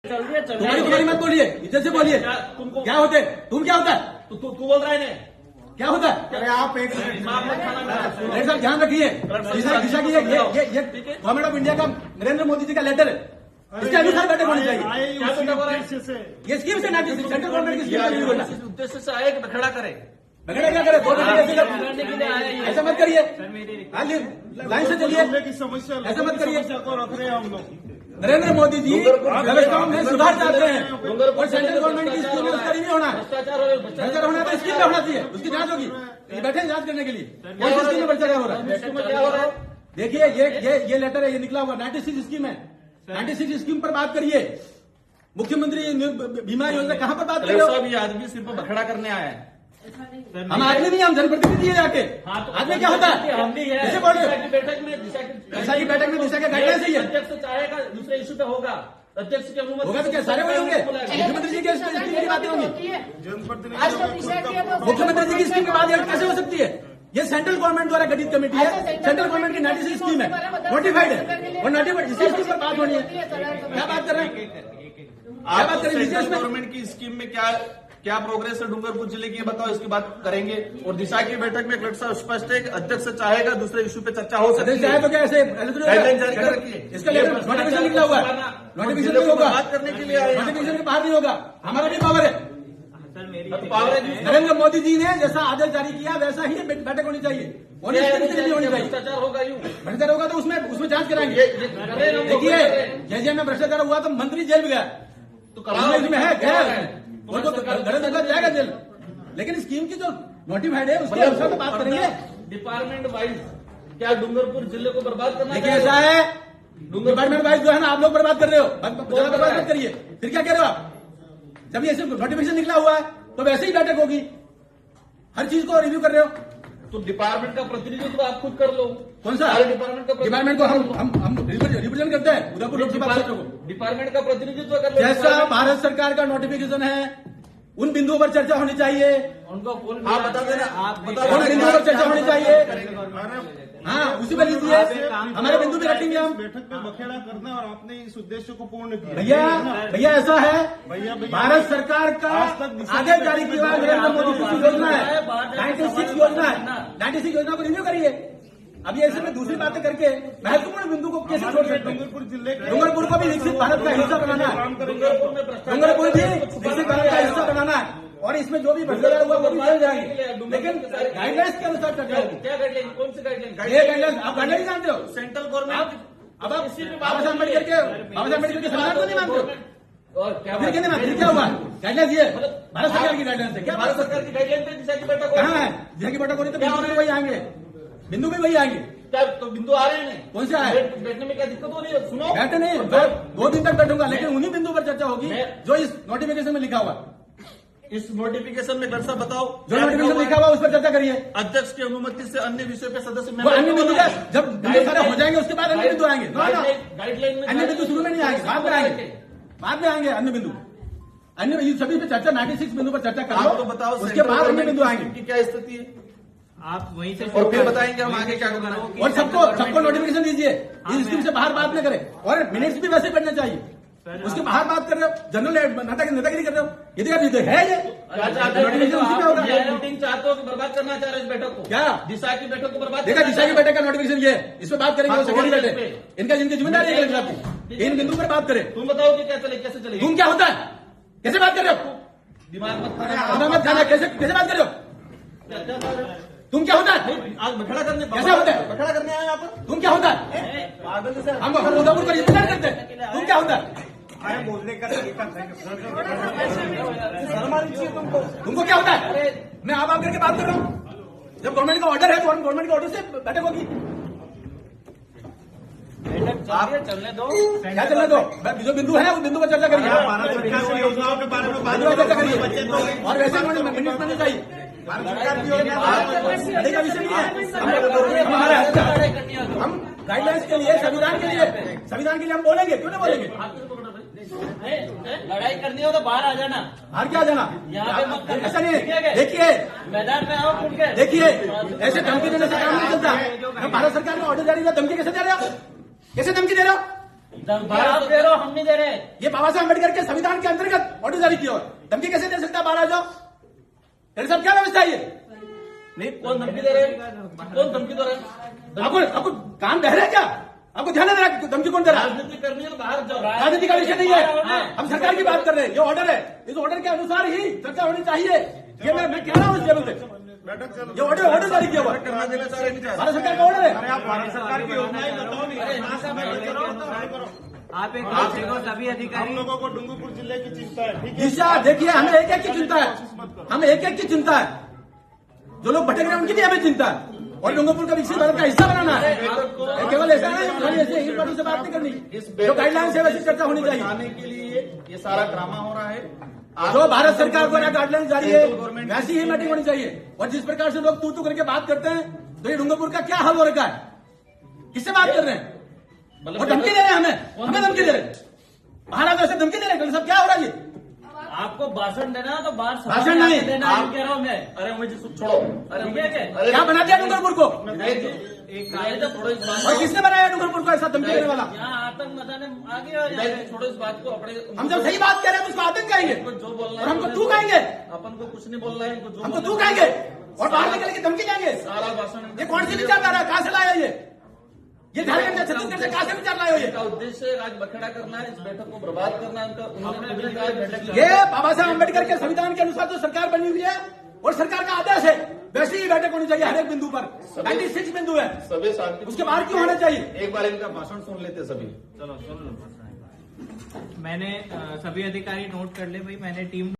तुम्हारी मत बोलिए, इज्जत से बोलिए। तुमको क्या होते तुम क्या होता है? तू बोल रहा है ना, क्या होता है? अरे आप एक साहब ध्यान रखिए, दिशा की ये गवर्नमेंट ऑफ इंडिया का नरेंद्र मोदी जी का लेटर है, इसके अनुसार बैठक होनी चाहिए। क्या बेटा हो रहा है? ये स्कीम से ना सेंट्रल गवर्नमेंट की स्कीम बोलना, इस उद्देश्य से आए कि बखेड़ा करे। बगैर क्या करे? बिगाड़ने के लिए आया ये। ऐसा मत करिए, लाइन से चलिए, की समस्या ऐसा मत करिए। को रख रहे हैं हम लोग। नरेंद्र मोदी जी व्यवस्थाओं में सुधार चाहते हैं और सेंट्रल गवर्नमेंट की स्कीम में उसका नहीं होना है। भ्रष्टाचार होना है तो स्कीम में होना चाहिए, उसकी जांच होगी। ये बैठे हैं जांच करने के लिए, कौन सी स्कीम में भ्रष्टाचार हो रहा है? क्या हो रहा है? देखिए ये लेटर है, ये निकला हुआ 96 स्कीम है। 96 स्कीम पर बात करिए। मुख्यमंत्री बीमा योजना कहाँ पर बात कर रहे हो? साहब, ये आदमी सिर्फ बखेड़ा करने आया है। हम आदमी नहीं, हम जनप्रतिनिधि है जाके। आदमी क्या होता है? हम भी है। कैसे बोल रहे हो? दिशा की बैठक में दिशा के गाइडलाइंस है ये। अध्यक्ष चाहेगा दूसरे इशू पे होगा, अध्यक्ष की अनुमति होगा तो क्या सारे वही होंगे? मुख्यमंत्री जी की स्कीम की बातें होंगी, मुख्यमंत्री जी की स्कीम की बात कैसे हो सकती है? ये सेंट्रल गवर्नमेंट द्वारा गठित कमेटी है, सेंट्रल गवर्नमेंट की 96 स्कीम है, नोटिफाइड है और नोटिफाइड इसी स्कीम पर बात होनी है। क्या बात कर रहे हैं? आप सेंट्रल गवर्नमेंट की स्कीम में क्या प्रोग्रेस है डूंगरपुर जिले की, ये बताओ, इसकी बात करेंगे। और दिशा की बैठक में कलेक्टर साहब स्पष्ट है कि अध्यक्ष चाहेगा दूसरे इशू पे चर्चा हो सकती है। चाहे तो क्या ऐसे गाइडलाइन जारी कर रखी है, इसका नोटिफिकेशन निकला हुआ है, नोटिफिकेशन नहीं होगा, बात करने के लिए आए हैं। नोटिफिकेशन के बाहर नहीं होगा, हमारा भी पावर है। पावर है। नरेंद्र मोदी जी ने जैसा आदेश जारी किया वैसा ही बैठक होनी चाहिए, होनी चाहिए। भ्रष्टाचार होगा यूं, भ्रष्टाचार होगा तो उसमें जांच कराएंगे। देखिए जैसे में भ्रष्टाचार हुआ तो मंत्री जेल में गया, तो कराओ। इसमें है गया वो तो गलत जाएगा जेल, लेकिन स्कीम की जो नोटिफाइड है उसके अनुसार तो बात करेंगे। डिपार्टमेंट वाइज क्या डूंगरपुर जिले को बर्बाद करना देखिए ऐसा है, डिपार्टमेंट वाइज जो है ना आप लोग बर्बाद कर रहे हो, बर्बाद मत करिए। फिर क्या कह रहे हो आप? जब ये नोटिफिकेशन निकला हुआ है तो वैसे ही बैठक होगी, हर चीज को रिव्यू कर रहे हो। तो डिपार्टमेंट का प्रतिनिधित्व आप खुद कर लो। कौन सा डिपार्टमेंट को हम रिप्रेजेंट करते हैं उदयपुर लोकसभा क्षेत्र को। डिपार्टमेंट का प्रतिनिधित्व कर लो। जैसा भारत सरकार का नोटिफिकेशन है उन बिंदुओं पर चर्चा होनी चाहिए, उनको आप बता देना, आप उन बिंदुओं पर चर्चा होनी चाहिए। हाँ उसी पर लीजिए, हमारे बिंदु भी रखेंगे हम। बैठक में बखेड़ा करना और आपने इस उद्देश्य को पूर्ण किया। भैया ऐसा है, भारत सरकार का आदेश जारी किया हुआ नरेंद्र मोदी जी की योजना है, 96 योजना है, 96 योजना को रिव्यू करिए। अभी ऐसे में दूसरी बातें करके महत्वपूर्ण बिंदु को कैसे छोड़ सकते हैं? डूंगरपुर जिले डूंगरपुर को भी विकसित भारत का हिस्सा बनाना है, डूंगरपुर भी विकसित भारत का हिस्सा बनाना है और इसमें जो भी भ्रष्टाचार हुआ वो भी जल जाएंगे, लेकिन गाइडलाइंस के अनुसार चर्चा होगी। क्या गाइडलाइन, कौन सी गाइडलाइन? ये गाइडलाइंस आप गाइडलाइन जानते हो? Central government. अब आप बाबा साहब अम्बेडकर के संविधान को नहीं मानते हो? और क्या फिर कहने फिर क्या हुआ? गाइडलाइंस ये भारत सरकार की गाइडलाइंस है। क्या भारत सरकार की गाइडलाइन पे दिशा की बैठक कहाँ है? दिशा की बैठक हो रही तो बिंदु भी वही आएंगे, बिंदु भी वही आएंगे। क्या तो बिंदु आ रहे हैं? कौन से आए? बैठने में क्या दिक्कत हो रही है? सुनो, बैठे नहीं, 2 दिन तक बैठूंगा, लेकिन उन्हीं बिंदु पर चर्चा होगी जो इस नोटिफिकेशन में लिखा हुआ। इस नोटिफिकेशन में कलेक्टर साहब बताओ, जो नोटिफिकेशन लिखा हुआ उस पर चर्चा करिए। अध्यक्ष की अनुमति से अन्य विषय पे सदस्य वो अन्य बिंदु का जब बिंदु सारे हो जाएंगे उसके बाद अन्य बिंदु आएंगे। गाइडलाइन में अन्य बिंदु शुरू में नहीं आएंगे, बाद में आएंगे, बाद में आएंगे अन्य बिंदु। अन्य सभी पे चर्चा 96 बिंदु पर चर्चा कर लो, आपको बताओ उसके बाद अन्य बिंदु आएंगे। की क्या स्थिति है, आप वहीं से और फिर बताएंगे हम आगे क्या करना है। और सबको नोटिफिकेशन दीजिए, इस स्कीम से बाहर बात न करें और मिनट्स भी वैसे करना चाहिए। उसके बाहर बात कर रहे हो, जनरल नेतागिरी कर रहे हो, ये तो है ये नोटिफिकेशन उसी में होगा। मीटिंग चाहते हो कि बर्बाद करना चाह रहे हो इस बैठक को? क्या दिशा की बैठक को बर्बाद? देखा, दिशा की बैठक का नोटिफिकेशन ये, इस पर बात करेंगे, सेक्रेटरी बैठे, इनका जिनकी जिम्मेदारी है इन बिंदु पर बात करें। तुम बताओ कि क्या चले, कैसे चलेगी? तुम क्या होता है? कैसे बात कर रहे हो? दिमाग मत खाना, कैसे बात कर रहे हो? तुम क्या होता है? आज बखेड़ा करने कैसे होता है? बखेड़ा करने आए यहाँ पर? तुम क्या होता है? पागल जैसे हम उदयपुर का रिप्रेजेंट करते हैं, तुम क्या होता है? अरे बोलने का तरीका तुमको क्या होता है? मैं आप करके बात कर रहा हूँ। जब गवर्नमेंट का ऑर्डर है तो गवर्नमेंट के ऑर्डर से बैठक होगी। आप चलने दो, क्या चलने दो? जो बिंदु है उस बिंदु पर चर्चा करिए, भारत सरकार की योजनाओं के बारे में बात चर्चा करिए और वैसे मिनट में नहीं चाहिए। भारत सरकार की योजना का विषय नहीं है, हम गाइडलाइंस के लिए, संविधान के लिए हम बोलेंगे, क्यों नहीं बोलेंगे? लड़ाई करनी हो तो बाहर आ जाना, बाहर क्या जाना? यहाँ पे मत करना। ऐसा नहीं है। देखिए मैदान में आओ खुल के। देखिए, ऐसे धमकी देने से काम नहीं चलता। भारत सरकार ने ऑर्डर जारी किया, धमकी कैसे दे रहे हो? कैसे धमकी दे रहे हो? धमकी आप दे रहे हो, हम नहीं दे रहे। ये बाबा साहब अम्बेडकर के संविधान के अंतर्गत ऑर्डर जारी किया है। धमकी कैसे दे सकता है बाहर आ जाओ? तेरे साहब क्या व्यवस्था है ये? नहीं, कौन धमकी दे रहे हैं? कौन धमकी दे रहे हैं? आपको कान बह रहा है क्या? आपको ध्यान दे रहा है धमकी कौन दे रहा है? राजनीति करनी है तो बाहर जाओ। राजनीति का विषय नहीं है, हम सरकार की बात कर रहे हैं। ये ऑर्डर है, इस ऑर्डर के अनुसार ही चर्चा होनी चाहिए। ये मैं कह रहा हूँ इस टेबल पे, ये ऑर्डर जारी किया हुआ है। करना देना चाह रहे नहीं चाह रहे। भारत सरकार का ऑर्डर है। अरे आप भारत सरकार की योजनाएं बताओ नहीं। आप एक बात देखो, सभी हम अधिकारी लोगों को डूंगरपुर जिले की चिंता है, ठीक है? दिशा देखिए, हमें एक एक की चिंता है, हमें एक एक की चिंता है। जो लोग भटक रहे हैं उनकी भी हमें चिंता है, और डूंगरपुर का विकसित भारत का हिस्सा बनाना है। ये केवल ऐसा नहीं खाली ऐसे ही पार्टी से बात नहीं करनी, जो गाइडलाइंस है वैसी चर्चा होनी चाहिए। आने के लिए ये सारा ड्रामा हो रहा है। जो भारत सरकार द्वारा गाइडलाइंस जारी है वैसी ही मीटिंग होनी चाहिए। और जिस प्रकार से लोग तू करके बात करते हैं, तो ये डूंगरपुर का क्या हल हो रखा है? किससे बात कर रहे हैं? और धमकी दे रहे हैं, हमें धमकी दे रहे हैं। महाराज ऐसे धमकी दे रहे हैं, सब क्या हो रहा है ये? आपको भाषण देना है तो बाहर भाषण नहीं, देना आप- है, कह रहा हूँ मैं। अरे मुझे छोड़ो। अरे ठीक है क्या? अरे क्या बना दिया डूंगरपुर को? एक तो छोड़ो इस बात और को। किसने बनाया डूंगरपुर को ऐसा धमकी देने वाला? यहाँ आतंक मचाने आ गया हो विधायक यहाँ। जी, छोड़ो इस बात को। अपने हम जब सही बात कह रहे हैं तो उसको आतंक कहेंगे, उनको जो बोलना और है हमको तू कहेंगे, अपन को कुछ नहीं बोलना है। इनको जो हमको बोलना तू है- कहेंगे, और बाहर निकल के धमकी देंगे। सारा भाषण ये कौन सी विचारधारा है? कहाँ से लाया ये झारखंड से छत्तीसगढ़ से कहाँ से विचार लाए हो ये? इनका उद्देश्य आज बखेड़ा करना है, इस बैठक को बर्बाद करना है। उन्होंने खुद ही कहा बैठक ये बाबा साहब अम्बेडकर के संविधान के अनुसार जो सरकार बनी हुई है और सरकार का आदेश है, वैसी ही बैठक होनी चाहिए हर एक बिंदु पर। 96 बिंदु है, सभी शांति, उसके बाहर क्यों होना चाहिए? एक बार इनका भाषण सुन लेते सभी। मैंने सभी अधिकारी नोट कर ले भाई, मैंने टीम